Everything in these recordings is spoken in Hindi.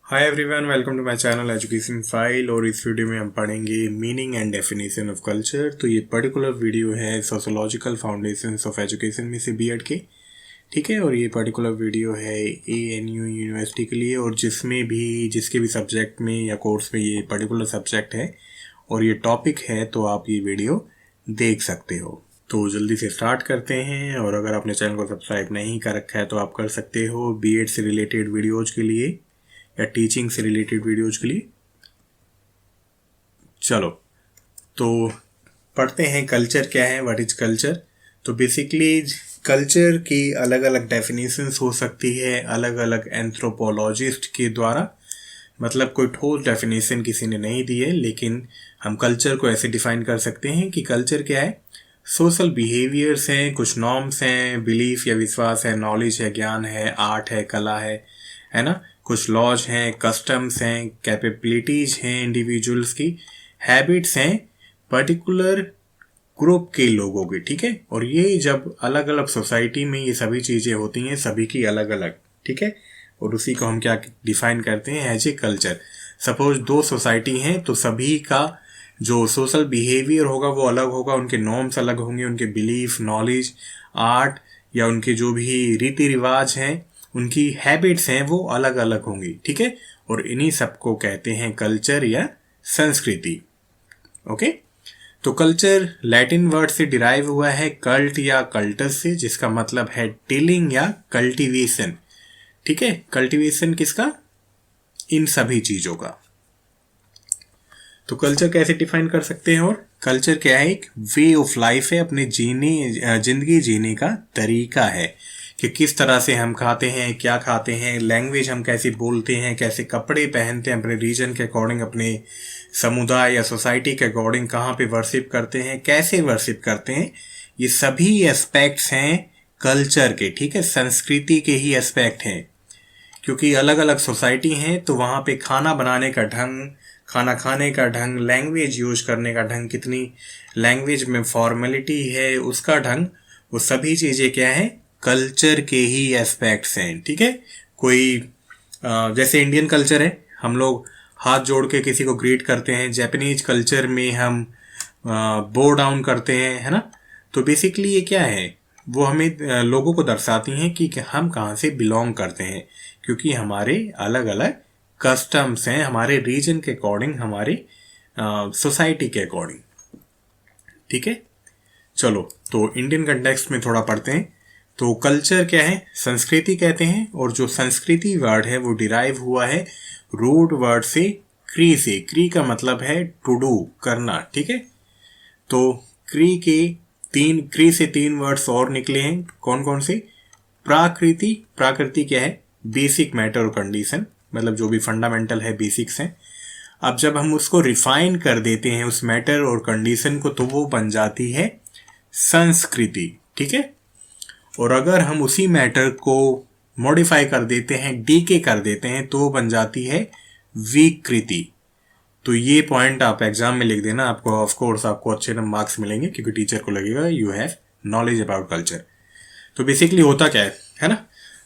Hi everyone, welcome to my channel education file. और इस वीडियो में हम पढ़ेंगे meaning and definition of culture. तो ये पर्टिकुलर वीडियो है सोशोलॉजिकल फाउंडेशंस ऑफ एजुकेशन में से बीएड के, ठीक है। और ये पर्टिकुलर वीडियो है एएनयू यूनिवर्सिटी के लिए, और जिसके भी सब्जेक्ट में या कोर्स में ये पर्टिकुलर सब्जेक्ट है और ये टॉपिक है तो आप ये वीडियो देख सकते हो। तो जल्दी से स्टार्ट करते हैं। और अगर आपने चैनल को सब्सक्राइब नहीं कर रखा है तो आप कर सकते हो बीएड से रिलेटेड वीडियोज के लिए या टीचिंग से रिलेटेड वीडियोज के लिए। चलो तो पढ़ते हैं कल्चर क्या है, व्हाट इज कल्चर। तो बेसिकली कल्चर की अलग अलग डेफिनेशंस हो सकती है अलग अलग एंथ्रोपोलॉजिस्ट के द्वारा। मतलब कोई ठोस डेफिनेशन किसी ने नहीं दी है, लेकिन हम कल्चर को ऐसे डिफाइन कर सकते हैं कि कल्चर क्या है। सोशल बिहेवियर्स हैं, कुछ नॉर्म्स हैं, बिलीफ या विश्वास है, नॉलेज है, ज्ञान है, आर्ट है, कला है ना। कुछ लॉज हैं, कस्टम्स हैं, कैपेबिलिटीज हैं इंडिविजुअल्स की, हैबिट्स हैं पर्टिकुलर ग्रुप के लोगों की, ठीक है। और ये जब अलग अलग सोसाइटी में ये सभी चीज़ें होती हैं, सभी की अलग अलग, ठीक है। और उसी को हम क्या डिफाइन करते हैं एज ए कल्चर। सपोज दो सोसाइटी हैं तो सभी का जो सोशल बिहेवियर होगा वो अलग होगा, उनके नॉर्म्स अलग होंगे, उनके बिलीफ, नॉलेज, आर्ट या उनके जो भी रीति रिवाज हैं, उनकी हैबिट्स हैं, वो अलग अलग होंगी, ठीक है। और इन्हीं सबको कहते हैं कल्चर या संस्कृति। ओके। तो कल्चर लैटिन वर्ड से डिराइव हुआ है कल्ट या कल्टस से, जिसका मतलब है टिलिंग या कल्टीवेशन, ठीक है। कल्टीवेशन किसका? इन सभी चीजों का। तो कल्चर कैसे डिफाइन कर सकते हैं? और कल्चर क्या है? एक वे ऑफ लाइफ है, अपने जिंदगी जीने का तरीका है कि किस तरह से हम खाते हैं, क्या खाते हैं, लैंग्वेज हम कैसे बोलते हैं, कैसे कपड़े पहनते हैं, अपने रीजन के अकॉर्डिंग, अपने समुदाय या सोसाइटी के अकॉर्डिंग कहाँ पे वर्शिप करते हैं, कैसे वर्शिप करते हैं। ये सभी एस्पेक्ट्स हैं कल्चर के, ठीक है। संस्कृति के ही एस्पेक्ट हैं, क्योंकि अलग अलग सोसाइटी हैं तो वहाँ पे खाना बनाने का ढंग, खाना खाने का ढंग, लैंग्वेज यूज करने का ढंग, कितनी लैंग्वेज में फॉर्मेलिटी है उसका ढंग, वो सभी चीज़ें क्या है? कल्चर के ही एस्पेक्ट्स हैं, ठीक है। कोई जैसे इंडियन कल्चर है, हम लोग हाथ जोड़ के किसी को ग्रीट करते हैं। जापानीज कल्चर में हम बो डाउन करते हैं, है ना। तो बेसिकली ये क्या है? वो हमें लोगों को दर्शाती हैं कि हम कहाँ से बिलोंग करते हैं, क्योंकि हमारे अलग अलग कस्टम्स हैं, हमारे रीजन के अकॉर्डिंग, हमारे सोसाइटी के अकॉर्डिंग, ठीक है। चलो तो इंडियन कंटेक्स्ट में थोड़ा पढ़ते हैं। तो कल्चर क्या है? संस्कृति कहते हैं। और जो संस्कृति वर्ड है वो डिराइव हुआ है रूट वर्ड से, क्री से। क्री का मतलब है टू डू, करना, ठीक है। तो क्री से तीन वर्ड्स और निकले हैं। कौन कौन से? प्राकृति। प्राकृति क्या है? बेसिक मैटर और कंडीशन, मतलब जो भी फंडामेंटल है, बेसिक्स हैं। अब जब हम उसको रिफाइन कर देते हैं उस मैटर और कंडीशन को, तो वो बन जाती है संस्कृति, ठीक है। और अगर हम उसी मैटर को मॉडिफाई कर देते हैं, डीके कर देते हैं, तो वो बन जाती है विकृति। तो ये पॉइंट आप एग्जाम में लिख देना, आपको ऑफ कोर्स आपको अच्छे मार्क्स मिलेंगे, क्योंकि टीचर को लगेगा you have knowledge about culture. तो बेसिकली होता क्या है ना।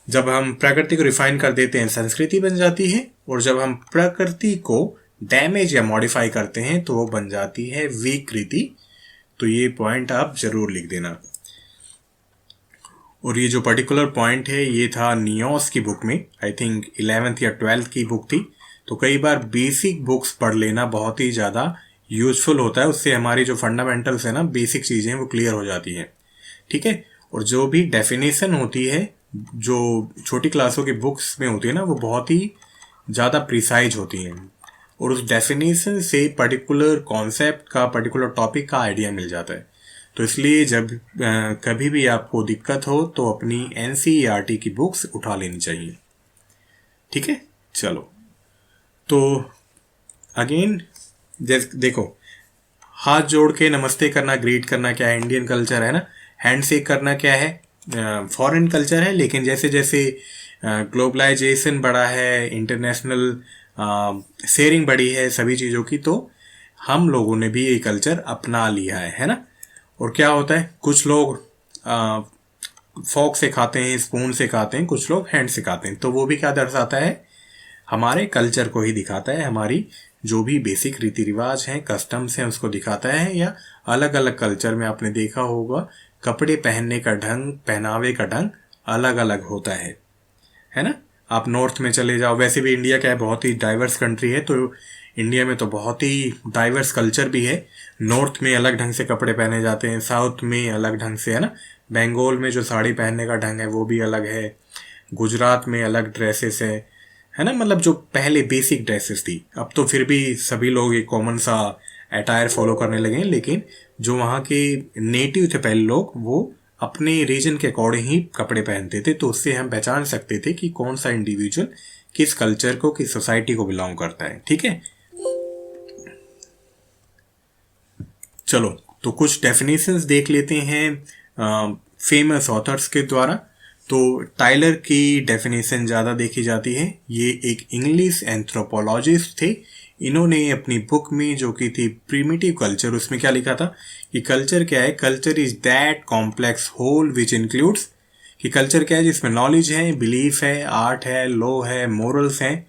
जब हम प्रकृति को रिफाइन कर देते हैं, संस्कृति बन जाती है। और जब हम प्रकृति को डैमेज या मॉडिफाई करते हैं तो वो बन जाती है विकृति। तो ये पॉइंट आप जरूर लिख देना। और ये जो पर्टिकुलर पॉइंट है ये था नियोस की बुक में, आई थिंक 11th या 12th की बुक थी। तो कई बार बेसिक बुक्स पढ़ लेना बहुत ही ज़्यादा यूजफुल होता है, उससे हमारी जो फंडामेंटल्स है ना, बेसिक चीज़ें वो क्लियर हो जाती हैं, ठीक है। और जो भी डेफिनेशन होती है जो छोटी क्लासों की बुक्स में होती है ना, वो बहुत ही ज़्यादा प्रिसाइज होती हैं। और उस डेफिनेशन से पर्टिकुलर कॉन्सेप्ट का, पर्टिकुलर टॉपिक का आइडिया मिल जाता है। तो इसलिए जब कभी भी आपको दिक्कत हो तो अपनी एनसीईआरटी की बुक्स उठा लेनी चाहिए, ठीक है। चलो तो अगेन देखो, हाथ जोड़ के नमस्ते करना, ग्रीट करना क्या है? इंडियन कल्चर है ना। हैंड शेक करना क्या है? फॉरेन कल्चर है। लेकिन जैसे जैसे ग्लोबलाइजेशन बढ़ा है, इंटरनेशनल शेयरिंग बढ़ी है सभी चीज़ों की, तो हम लोगों ने भी ये कल्चर अपना लिया है ना। और क्या होता है, कुछ लोग फॉक से खाते हैं, स्पून से खाते हैं, कुछ लोग हैंड से खाते हैं। तो वो भी क्या दर्शाता है? हमारे कल्चर को ही दिखाता है, हमारी जो भी बेसिक रीति रिवाज हैं, कस्टम्स हैं, उसको दिखाता है। या अलग अलग कल्चर में आपने देखा होगा कपड़े पहनने का ढंग, पहनावे का ढंग अलग अलग होता है ना। आप नॉर्थ में चले जाओ, वैसे भी इंडिया क्या है, बहुत ही डाइवर्स कंट्री है, तो इंडिया में तो बहुत ही डाइवर्स कल्चर भी है। नॉर्थ में अलग ढंग से कपड़े पहने जाते हैं, साउथ में अलग ढंग से, है ना। बंगाल में जो साड़ी पहनने का ढंग है वो भी अलग है, गुजरात में अलग ड्रेसेस है ना। मतलब जो पहले बेसिक ड्रेसेस थी, अब तो फिर भी सभी लोग एक कॉमन सा अटायर फॉलो करने लगे हैं, लेकिन जो वहाँ के नेटिव थे पहले लोग, वो अपने रीजन के अकॉर्डिंग ही कपड़े पहनते थे। तो उससे हम पहचान सकते थे कि कौन सा इंडिविजुअल किस कल्चर को, किस सोसाइटी को बिलोंग करता है। ठीक है, चलो तो कुछ डेफिनेशंस देख लेते हैं फेमस ऑथर्स के द्वारा। तो टाइलर की डेफिनेशन ज़्यादा देखी जाती है। ये एक इंग्लिश एंथ्रोपोलॉजिस्ट थे। इन्होंने अपनी बुक में जो कि थी प्रिमिटिव कल्चर, उसमें क्या लिखा था कि कल्चर क्या है, culture is that complex whole which includes, कि कल्चर क्या है जिसमें नॉलेज है, बिलीफ है, आर्ट है, लॉ है, मोरल्स हैं,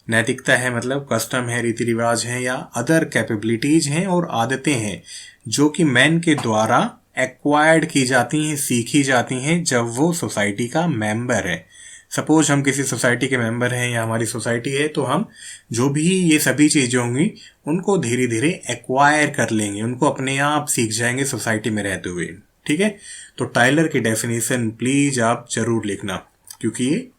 नैतिकता है, मतलब कस्टम है, रीति रिवाज है, या अदर कैपेबिलिटीज हैं और आदतें हैं जो कि मैन के द्वारा एक्वायर्ड की जाती हैं, सीखी जाती हैं जब वो सोसाइटी का मेंबर है। सपोज हम किसी सोसाइटी के मेंबर हैं या हमारी सोसाइटी है, तो हम जो भी ये सभी चीज़ें होंगी उनको धीरे धीरे एक्वायर कर लेंगे, उनको अपने आप सीख जाएंगे सोसाइटी में रहते हुए। ठीक है, तो टाइलर की डेफिनेशन प्लीज आप जरूर लिखना, क्योंकि ये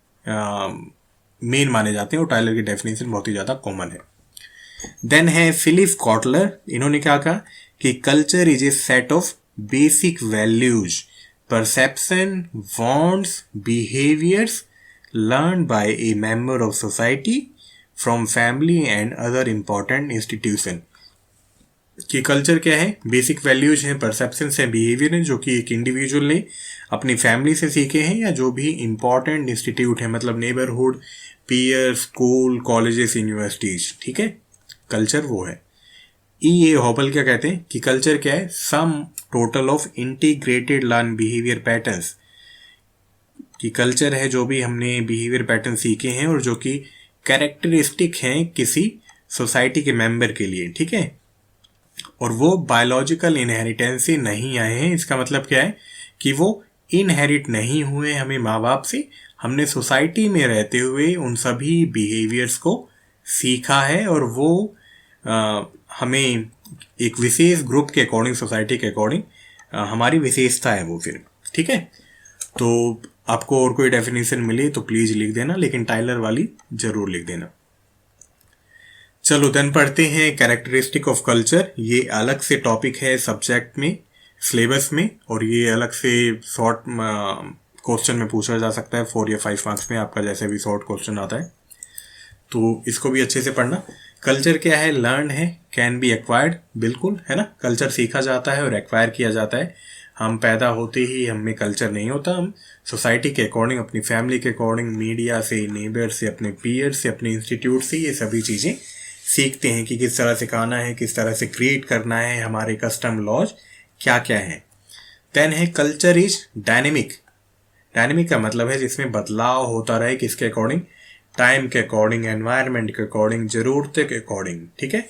मेन माने जाते हैं और टाइलर की डेफिनेशन बहुत ही ज़्यादा कॉमन है। देन है फिलिप कॉटलर। इन्होंने क्या कहा कि culture is a set of basic values, perception, wants, behaviours learn by A member of society from family and other important institution. कि कल्चर क्या है, बेसिक वैल्यूज हैं, परसेप्शंस हैं, बिहेवियर हैं, जो कि एक इंडिविजुअल ने अपनी फैमिली से सीखे हैं या जो भी इंपॉर्टेंट इंस्टीट्यूट है, मतलब neighbourhood, peer, school, colleges, universities. ठीक है, कल्चर वो है। E.A. हॉबल क्या कहते हैं कि कल्चर क्या है, sum total of integrated learn behaviour patterns, कि कल्चर है जो भी हमने बिहेवियर पैटर्न सीखे हैं और जो कि कैरेक्टरिस्टिक हैं किसी सोसाइटी के मेंबर के लिए। ठीक है, और वो बायोलॉजिकल इनहेरिटेंस से नहीं आए हैं। इसका मतलब क्या है कि वो इनहेरिट नहीं हुए हमें माँ बाप से, हमने सोसाइटी में रहते हुए उन सभी बिहेवियर्स को सीखा है और वो हमें एक विशेष ग्रुप के अकॉर्डिंग, सोसाइटी के अकॉर्डिंग हमारी विशेषता है वो फिर। ठीक है, तो आपको और कोई डेफिनेशन मिले तो प्लीज़ लिख देना, लेकिन टाइलर वाली ज़रूर लिख देना। चलो देन पढ़ते हैं कैरेक्टरिस्टिक ऑफ कल्चर। ये अलग से टॉपिक है सब्जेक्ट में, सिलेबस में, और ये अलग से शॉर्ट क्वेश्चन में पूछा जा सकता है 4 या 5 मार्क्स में, आपका जैसे भी शॉर्ट क्वेश्चन आता है, तो इसको भी अच्छे से पढ़ना। कल्चर क्या है, लर्न है, कैन बी एक्वायर्ड, बिल्कुल है ना। कल्चर सीखा जाता है और एक्वायर किया जाता है। हम पैदा होते ही हम में कल्चर नहीं होता, हम सोसाइटी के अकॉर्डिंग, अपनी फैमिली के अकॉर्डिंग, मीडिया से, नेबर से, अपने पीयर से, अपने इंस्टीट्यूट से ये सभी चीज़ें सीखते हैं कि किस तरह से खाना है, किस तरह से क्रिएट करना है, हमारे कस्टम लॉज क्या क्या है। देन है कल्चर इज डायनेमिक। डायनेमिक का मतलब है जिसमें बदलाव होता रहे, किसके अकॉर्डिंग, टाइम के अकॉर्डिंग, एनवायरनमेंट के अकॉर्डिंग, ज़रूरत के अकॉर्डिंग। ठीक है,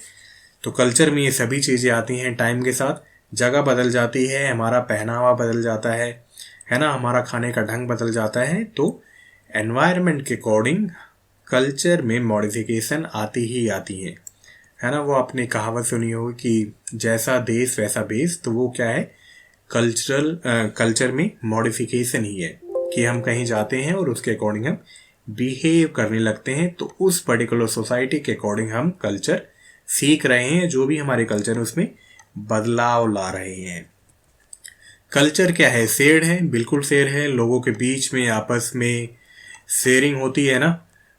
तो कल्चर में ये सभी चीज़ें आती हैं। टाइम के साथ जगह बदल जाती है, हमारा पहनावा बदल जाता है ना, हमारा खाने का ढंग बदल जाता है। तो एनवायरनमेंट के अकॉर्डिंग कल्चर में मॉडिफिकेशन आती ही आती है ना। वो आपने कहावत सुनी होगी कि जैसा देश वैसा बेस, तो वो क्या है, कल्चर में मॉडिफिकेशन ही है कि हम कहीं जाते हैं और उसके अकॉर्डिंग हम बिहेव करने लगते हैं, तो उस पर्टिकुलर सोसाइटी के अकॉर्डिंग हम कल्चर सीख रहे हैं, जो भी हमारे कल्चर है उसमें बदलाव ला रहे हैं। कल्चर क्या है, शेयर्ड है, बिल्कुल शेयर है। लोगों के बीच में आपस में शेयरिंग होती है ना,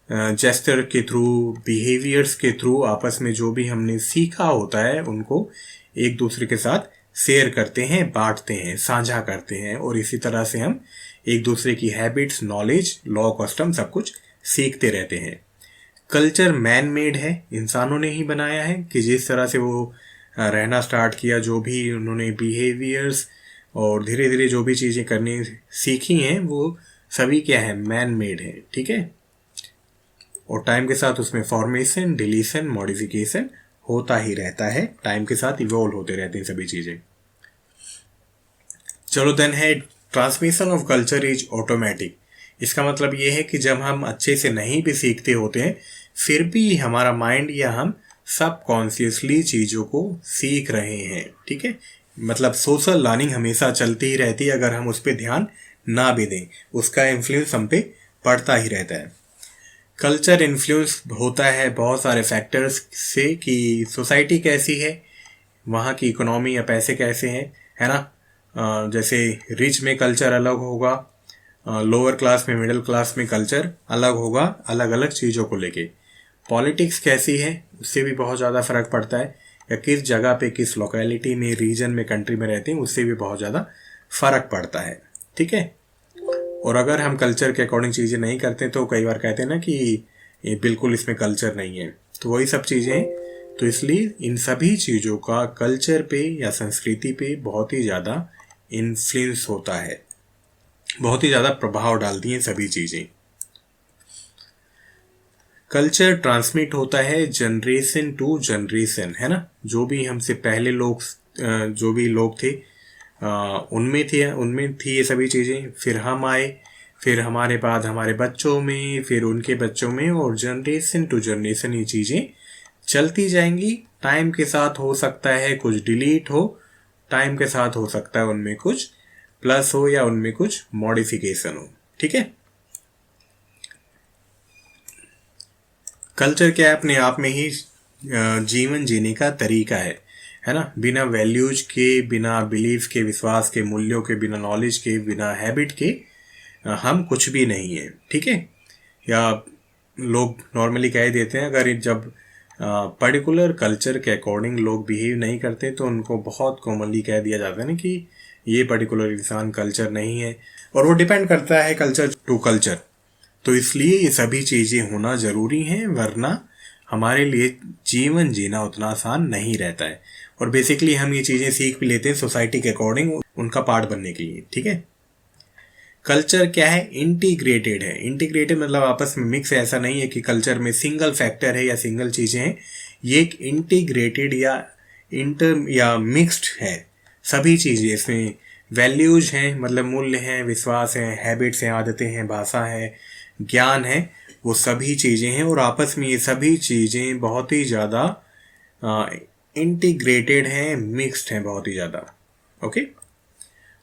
जेस्चर के थ्रू, बिहेवियर्स के थ्रू, आपस में जो भी हमने सीखा होता है उनको एक दूसरे के साथ शेयर करते हैं, बांटते हैं, साझा करते हैं, और इसी तरह से हम एक दूसरे की हैबिट्स, नॉलेज, लॉ, कस्टम सब कुछ सीखते रहते हैं। कल्चर मैन मेड है, इंसानों ने ही बनाया है, कि जिस तरह से वो रहना स्टार्ट किया, जो भी उन्होंने बिहेवियर्स और धीरे धीरे जो भी चीज़ें करनी सीखी हैं, वो सभी क्या है, मैन मेड है। ठीक है, और टाइम के साथ उसमें फॉर्मेशन, डिलीशन, मॉडिफिकेशन होता ही रहता है, टाइम के साथ इवॉल्व होते रहते हैं सभी चीज़ें। चलो देन है transmission of culture is automatic. इसका मतलब ये है कि जब हम अच्छे से नहीं भी सीखते होते हैं फिर भी हमारा माइंड या हम सबकॉन्शियसली चीज़ों को सीख रहे हैं, ठीक है। मतलब सोशल लर्निंग हमेशा चलती ही रहती है, अगर हम उस पर ध्यान ना भी दें उसका इन्फ्लुएंस हम पे पड़ता ही रहता है। कल्चर इन्फ्लुएंस होता है बहुत सारे फैक्टर्स से कि सोसाइटी कैसी है, वहाँ की इकोनॉमी या पैसे कैसे हैं, है ना। जैसे रिच में कल्चर अलग होगा, लोअर क्लास में, मिडिल क्लास में कल्चर अलग होगा, अलग अलग चीज़ों को लेके। पॉलिटिक्स कैसी है उससे भी बहुत ज़्यादा फ़र्क पड़ता है, या किस जगह पे, किस लोकेलिटी में, रीजन में, कंट्री में रहते हैं उससे भी बहुत ज़्यादा फ़र्क पड़ता है, ठीक है। और अगर हम कल्चर के अकॉर्डिंग चीज़ें नहीं करते तो कई बार कहते हैं ना कि ये बिल्कुल इसमें कल्चर नहीं है, तो वही सब चीज़ें हैं। तो इसलिए इन सभी चीज़ों का कल्चर पे या संस्कृति पे बहुत ही ज़्यादा इन्फ्लुएंस होता है, बहुत ही ज़्यादा प्रभाव डालती हैं सभी चीज़ें। कल्चर ट्रांसमिट होता है जनरेशन टू जनरेशन, है ना। जो भी हमसे पहले लोग, जो भी लोग थे उनमें थी ये सभी चीज़ें, फिर हम आए, फिर हमारे बाद हमारे बच्चों में, फिर उनके बच्चों में, और जनरेशन टू जनरेशन ये चीज़ें चलती जाएंगी। टाइम के साथ हो सकता है कुछ डिलीट हो, टाइम के साथ हो सकता है उनमें कुछ प्लस हो या उनमें कुछ मॉडिफिकेशन हो, ठीक है। कल्चर क्या है, अपने आप में ही जीवन जीने का तरीका है ना। बिना वैल्यूज के, बिना बिलीफ के, विश्वास के, मूल्यों के, बिना नॉलेज के, बिना हैबिट के हम कुछ भी नहीं है, ठीक है। या लोग नॉर्मली कह देते हैं, अगर जब पर्टिकुलर कल्चर के अकॉर्डिंग लोग बिहेव नहीं करते तो उनको बहुत कॉमनली कह दिया जाता है ना कि ये पर्टिकुलर इंसान कल्चर नहीं है। और वो डिपेंड करता है कल्चर टू कल्चर। तो इसलिए ये सभी चीज़ें होना ज़रूरी हैं, वरना हमारे लिए जीवन जीना उतना आसान नहीं रहता है। और बेसिकली हम ये चीज़ें सीख भी लेते हैं सोसाइटी के अकॉर्डिंग उनका पार्ट बनने के लिए, ठीक है। कल्चर क्या है, इंटीग्रेटेड है। इंटीग्रेटेड मतलब आपस में मिक्स है, ऐसा नहीं है कि कल्चर में सिंगल फैक्टर है या सिंगल चीज़ें हैं। ये एक इंटीग्रेटेड या इंटर या मिक्स्ड है सभी चीज़ें। इसमें वैल्यूज हैं, मतलब मूल्य हैं, विश्वास हैं, हैबिट्स हैं, आदतें हैं, भाषा है, ज्ञान है, वो सभी चीज़ें हैं। और आपस में ये सभी चीज़ें बहुत ही ज़्यादा इंटीग्रेटेड हैं, मिक्स्ड हैं बहुत ही ज़्यादा, ओके।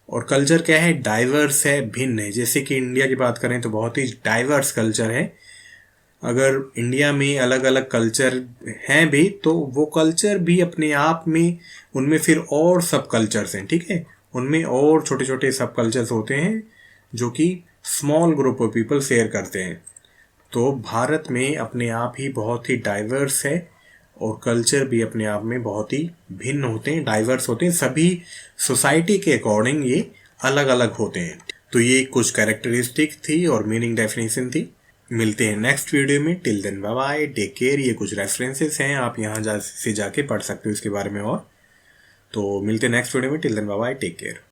और कल्चर क्या है, डाइवर्स है, भिन्न है। जैसे कि इंडिया की बात करें तो बहुत ही डाइवर्स कल्चर है। अगर इंडिया में अलग अलग कल्चर हैं भी तो वो कल्चर भी अपने आप में, उनमें फिर और सब कल्चर्स हैं, ठीक है। उनमें और छोटे छोटे सब कल्चर्स होते हैं जो कि small group of people share करते हैं। तो भारत में अपने आप ही बहुत ही डाइवर्स है और कल्चर भी अपने आप में बहुत ही भिन्न होते हैं, डाइवर्स होते हैं। सभी सोसाइटी के अकॉर्डिंग ये अलग अलग होते हैं। तो ये कुछ कैरेक्टरिस्टिक थी और मीनिंग डेफिनेशन थी। मिलते हैं नेक्स्ट वीडियो में। Till then bye bye, take care. ये कुछ रेफरेंसेस हैं, आप यहाँ से जाके पढ़ सकते हो इसके बारे में और। तो मिलते हैं नेक्स्ट वीडियो में। Till then bye bye, take care.